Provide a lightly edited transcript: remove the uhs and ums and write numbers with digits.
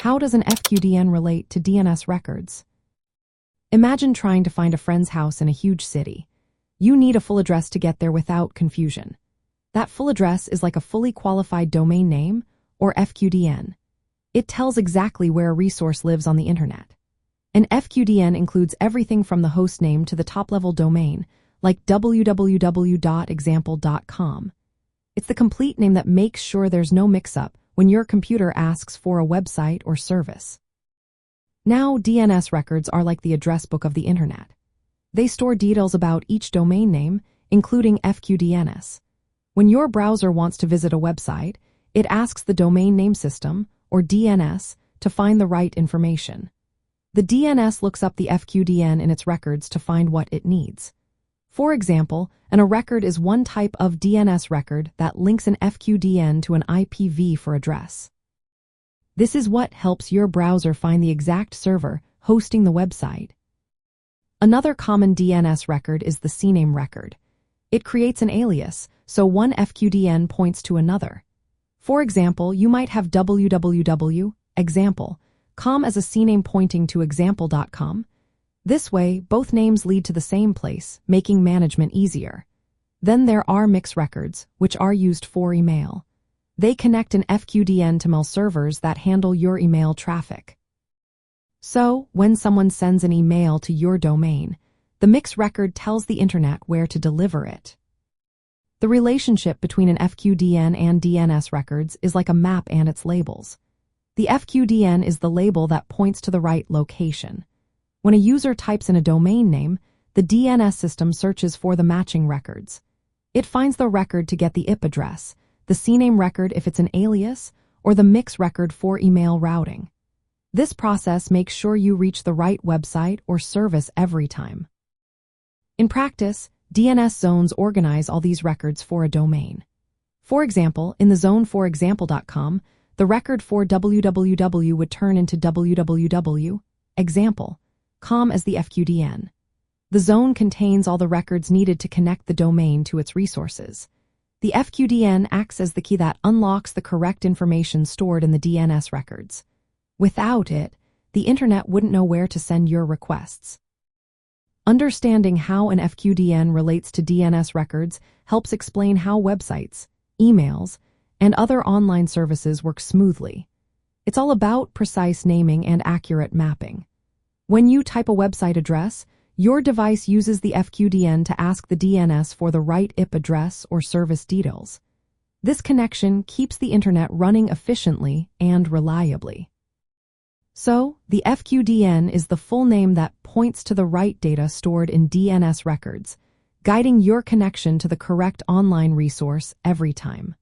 How does an FQDN relate to DNS records? Imagine trying to find a friend's house in a huge city. You need a full address to get there without confusion. That full address is like a fully qualified domain name, or FQDN. It tells exactly where a resource lives on the internet. An FQDN includes everything from the host name to the top-level domain, like www.example.com. It's the complete name that makes sure there's no mix-up when your computer asks for a website or service. Now, DNS records are like the address book of the internet. They store details about each domain name, including FQDNs. When your browser wants to visit a website, it asks the domain name system, or DNS, to find the right information. The DNS looks up the FQDN in its records to find what it needs. For example, a record is one type of DNS record that links an FQDN to an IPv for address. This is what helps your browser find the exact server hosting the website. Another common DNS record is the CNAME record. It creates an alias, so one FQDN points to another. For example, you might have www.example.com as a CNAME pointing to example.com. This way, both names lead to the same place, making management easier. Then there are mix records, which are used for email. They connect an FQDN to mail servers that handle your email traffic. So, when someone sends an email to your domain, the mix record tells the internet where to deliver it. The relationship between an FQDN and DNS records is like a map and its labels. The FQDN is the label that points to the right location. When a user types in a domain name, the DNS system searches for the matching records. It finds the record to get the IP address, the CNAME record if it's an alias, or the mix record for email routing. This process makes sure you reach the right website or service every time. In practice, DNS zones organize all these records for a domain. For example, in the zone for example.com, the record for www would turn into www.example.com as the FQDN. The zone contains all the records needed to connect the domain to its resources. The FQDN acts as the key that unlocks the correct information stored in the DNS records. Without it, the internet wouldn't know where to send your requests. Understanding how an FQDN relates to DNS records helps explain how websites, emails, and other online services work smoothly. It's all about precise naming and accurate mapping. When you type a website address, your device uses the FQDN to ask the DNS for the right IP address or service details. This connection keeps the internet running efficiently and reliably. So, the FQDN is the full name that points to the right data stored in DNS records, guiding your connection to the correct online resource every time.